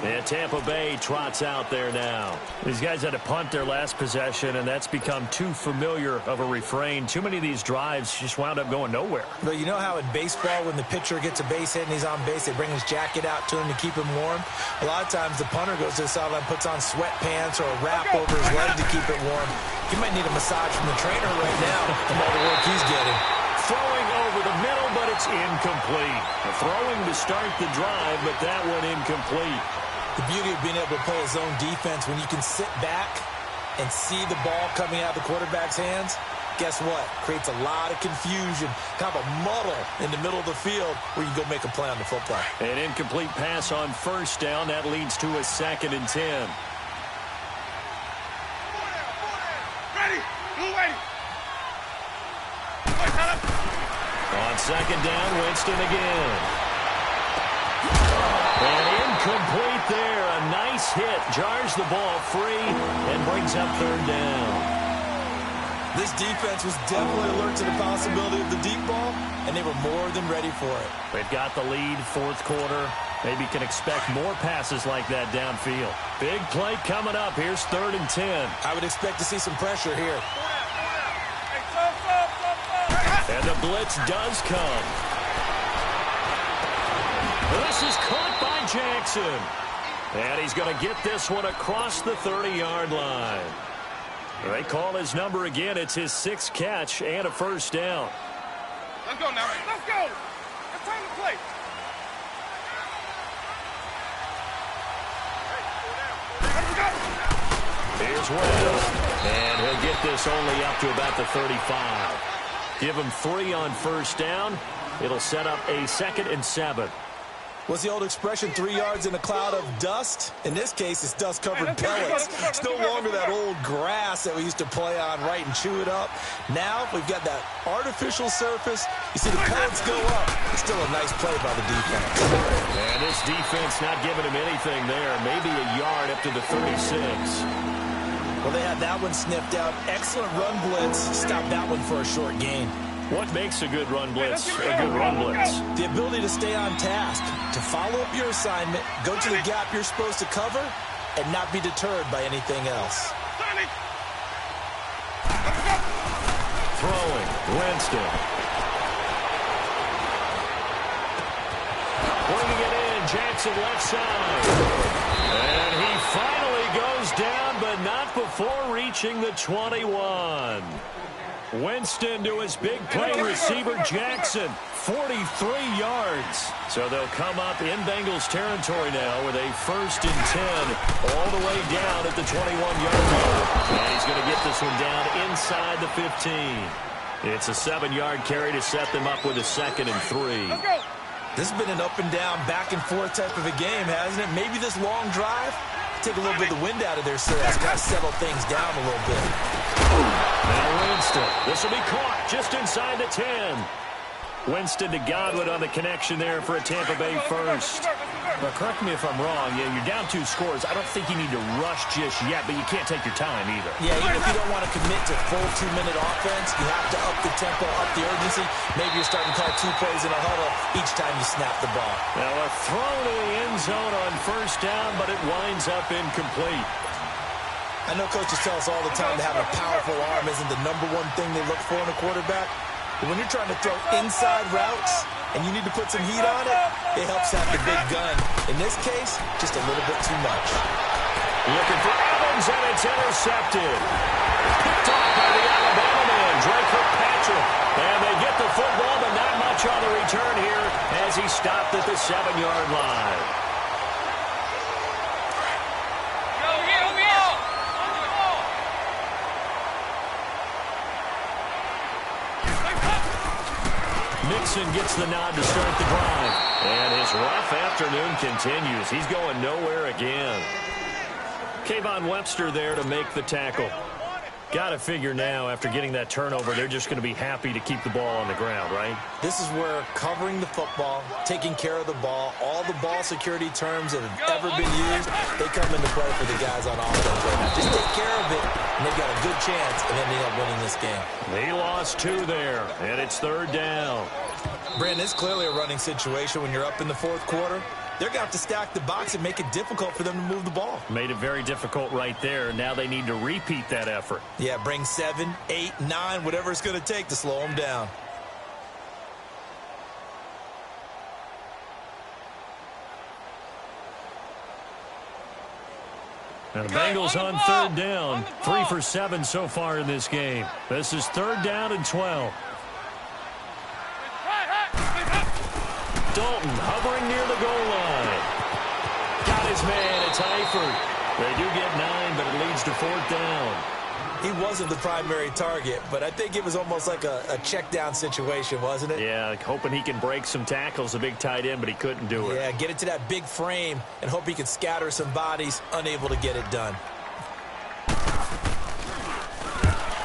And Tampa Bay trots out there now. These guys had to punt their last possession, and that's become too familiar of a refrain. Too many of these drives just wound up going nowhere. But you know how in baseball, when the pitcher gets a base hit and he's on base, they bring his jacket out to him to keep him warm? A lot of times the punter goes to the sideline, puts on sweatpants or a wrap over his leg to keep it warm. He might need a massage from the trainer right now from all the work he's getting. Throwing over the middle, but it's incomplete. Throwing to start the drive, but that one incomplete. The beauty of being able to play a zone defense, when you can sit back and see the ball coming out of the quarterback's hands, guess what? Creates a lot of confusion, kind of a muddle in the middle of the field where you go make a play on the football. An incomplete pass on first down. That leads to a 2nd and 10. Ready. Blue ready. On 2nd down, Winston again. And incomplete there. A nice hit. Jars the ball free and brings up 3rd down. This defense was definitely alert to the possibility of the deep ball, and they were more than ready for it. They've got the lead, 4th quarter. Maybe can expect more passes like that downfield. Big play coming up. Here's 3rd and 10. I would expect to see some pressure here. And the blitz does come. This is caught by Jackson. And he's going to get this one across the 30-yard line. They call his number again. It's his 6th catch and a 1st down. Let's go now. Let's go. It's time to play. Let's go. Here's West. And he'll get this only up to about the 35. Give him 3 on 1st down. It'll set up a 2nd and 7. What's the old expression, 3 yards in a cloud of dust? In this case, it's dust-covered pellets. It's no longer that old grass that we used to play on, right, and chew it up. Now, we've got that artificial surface. You see the pellets go up. It's still a nice play by the defense. And this defense not giving him anything there. Maybe a yard up to the 36. Well, they had that one sniffed out. Excellent run blitz. Stop that one for a short gain. What makes a good run blitz a good run blitz? The ability to stay on task, to follow up your assignment, go to the gap you're supposed to cover, and not be deterred by anything else. Throwing, Winston. Bringing it in, Jackson left side. And he finally goes down, but not before reaching the 21. Winston to his big play receiver, Jackson, 43 yards. So they'll come up in Bengals territory now with a 1st and 10 all the way down at the 21-yard line. And he's going to get this one down inside the 15. It's a 7-yard carry to set them up with a 2nd and 3. This has been an up and down, back and forth type of a game, hasn't it? Maybe this long drive, take a little bit of the wind out of their sails, kind of settle things down a little bit. Now Winston. This will be caught just inside the 10. Winston to Godwin on the connection there for a Tampa Bay first. Now, correct me if I'm wrong. Yeah, you're down 2 scores. I don't think you need to rush just yet, but you can't take your time either. Yeah, even if you don't want to commit to full 2-minute offense, you have to up the tempo, up the urgency. Maybe you're starting to call 2 plays in a huddle each time you snap the ball. Now a throw to the end zone on 1st down, but it winds up incomplete. I know coaches tell us all the time that having a powerful arm isn't the #1 thing they look for in a quarterback. But when you're trying to throw inside routes and you need to put some heat on it, it helps have the big gun. In this case, just a little bit too much. Looking for Evans, and it's intercepted. Picked off by the Alabama man, Drake Kirkpatrick. And they get the football, but not much on the return here as he stopped at the 7-yard line. Mixon gets the nod to start the drive. And his rough afternoon continues. He's going nowhere again. Kayvon Webster there to make the tackle. Got to figure now, after getting that turnover, they're just going to be happy to keep the ball on the ground, right? This is where covering the football, taking care of the ball, all the ball security terms that have ever been used, they come into play for the guys on offense right now. Just take care of it, and they've got a good chance of ending up winning this game. They lost 2 there, and it's 3rd down. Brandon, it's clearly a running situation when you're up in the 4th quarter. They're going to have to stack the box and make it difficult for them to move the ball. Made it very difficult right there. Now they need to repeat that effort. Yeah, bring 7, 8, 9, whatever it's going to take to slow them down. Now the Bengals on 3rd down. 3 for 7 so far in this game. This is 3rd down and 12. Dalton hovering near the goal line. Got his man. It's Eifert. They do get 9, but it leads to 4th down. He wasn't the primary target, but I think it was almost like a check down situation, wasn't it? Yeah, hoping he can break some tackles, a big tight end, but he couldn't do it. Yeah, get it to that big frame and hope he can scatter some bodies, unable to get it done.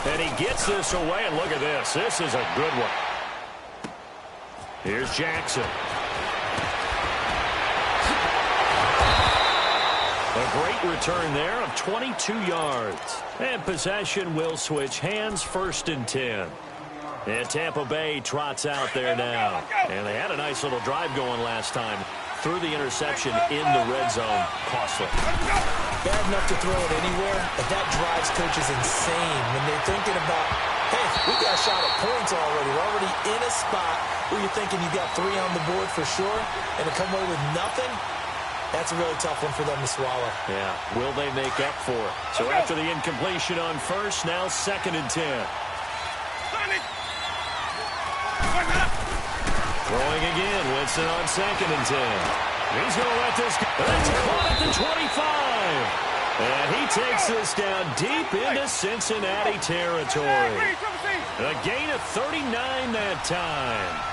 And he gets this away, and look at this. This is a good one. Here's Jackson. A great return there of 22 yards. And possession will switch hands, 1st and 10. And Tampa Bay trots out there now. And they had a nice little drive going last time. Threw the interception in the red zone. Costly. Bad enough to throw it anywhere, but that drives coaches insane when they're thinking about, hey, we got a shot at points already. We're already in a spot where you're thinking you got 3 on the board for sure, and to come away with nothing, that's a really tough one for them to swallow. Yeah, will they make up for it? So after the incompletion on 1st, now 2nd and 10. Throwing again, Winston on 2nd and 10. He's going to let this go. That's caught at the 25. And he takes this down deep into Cincinnati territory. A gain of 39 that time.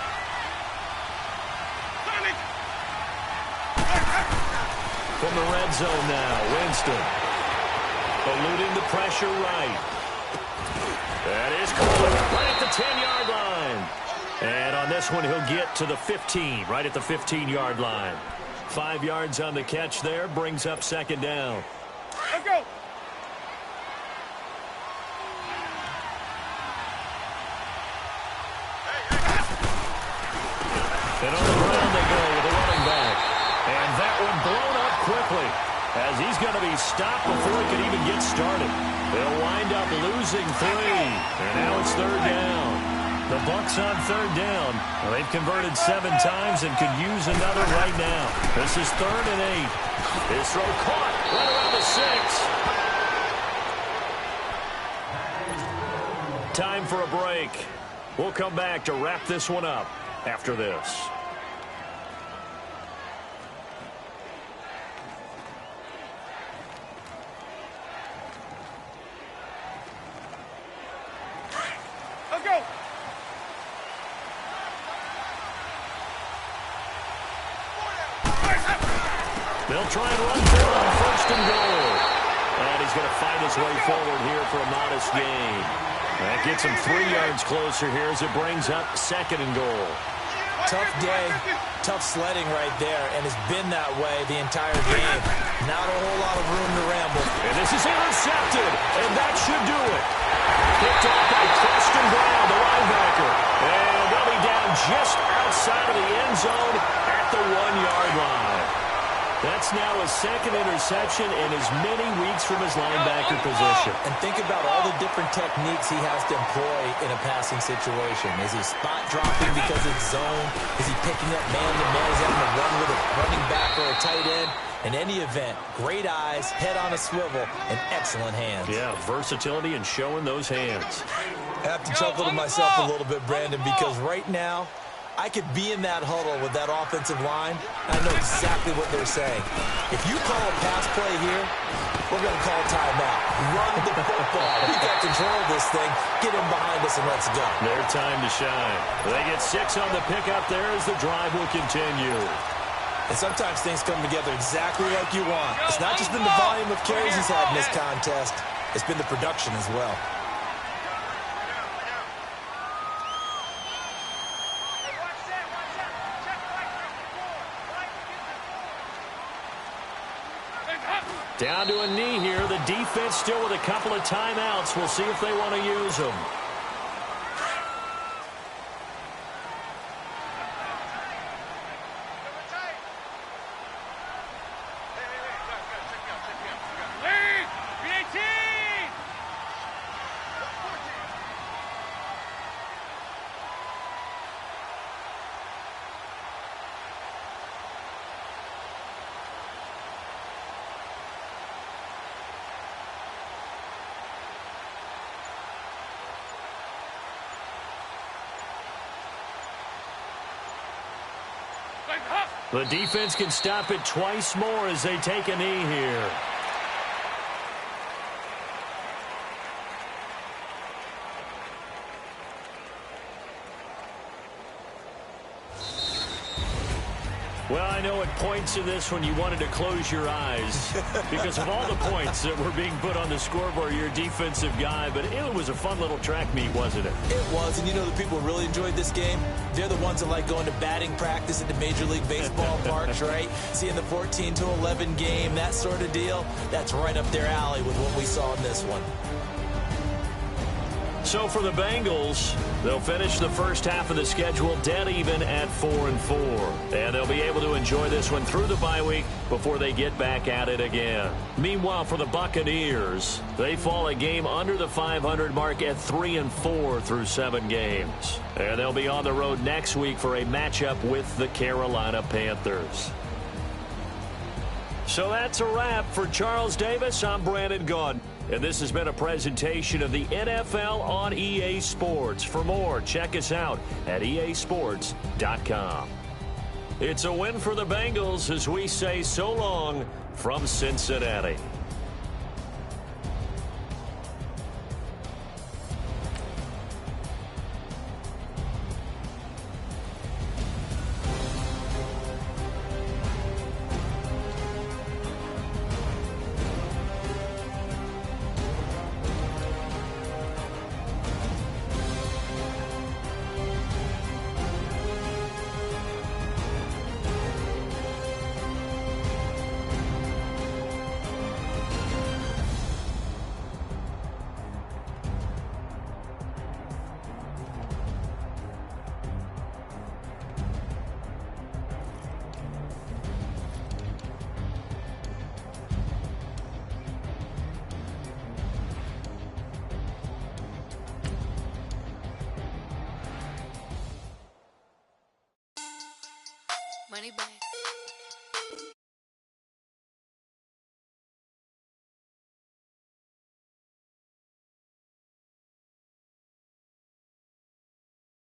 From the red zone now, Winston. Eluding the pressure right. That is caught right at the 10-yard line. And on this one, he'll get to the 15, right at the 15-yard line. 5 yards on the catch there, brings up 2nd down. Let's go. And on the ground they go with a running back. And that one blown up quickly as he's going to be stopped before he can even get started. They'll wind up losing 3. And now it's 3rd down. The Bucs on 3rd down. Well, they've converted 7 times and could use another right now. This is 3rd and 8. His throw caught right around the 6. Time for a break. We'll come back to wrap this one up after this. Let's go. They'll try and run for it on 1st and goal. And he's going to fight his way forward here for a modest gain. That gets him 3 yards closer here as it brings up 2nd and goal. Tough day, tough sledding right there, and it's been that way the entire game. Not a whole lot of room to ramble. And this is intercepted, and that should do it. Picked off by Preston Brown, the linebacker. And they'll be down just outside of the end zone at the 1-yard line. That's now his 2nd interception in as many weeks from his linebacker position. And think about all the different techniques he has to employ in a passing situation. Is he spot dropping because it's zone? Is he picking up man-to-man? Is he having to run with a running back or a tight end? In any event, great eyes, head on a swivel, and excellent hands. Yeah, versatility and showing those hands. I have to chuckle to myself a little bit, Brandon, because right now, I could be in that huddle with that offensive line. I know exactly what they're saying. If you call a pass play here, we're going to call timeout. Run the football. We got control of this thing. Get him behind us and let's go. Their time to shine. They get 6 on the pickup there as the drive will continue. And sometimes things come together exactly like you want. It's not just been the volume of carries he's had in this contest. It's been the production as well. Down to a knee here. The defense still with a couple of timeouts. We'll see if they want to use them. The defense can stop it twice more as they take a knee here. Well, I know at points in this one you wanted to close your eyes because of all the points that were being put on the scoreboard, your defensive guy, but it was a fun little track meet, wasn't it? It was, and you know the people who really enjoyed this game? They're the ones that like going to batting practice at the Major League Baseball parks, right? Seeing the 14-11 game, that sort of deal, that's right up their alley with what we saw in this one. So for the Bengals, they'll finish the first half of the schedule dead even at 4-4. And they'll be able to enjoy this one through the bye week before they get back at it again. Meanwhile, for the Buccaneers, they fall a game under the 500 mark at 3-4 through 7 games. And they'll be on the road next week for a matchup with the Carolina Panthers. So that's a wrap. For Charles Davis, I'm Brandon Gaudin. And this has been a presentation of the NFL on EA Sports. For more, check us out at easports.com. It's a win for the Bengals as we say so long from Cincinnati. Money bag.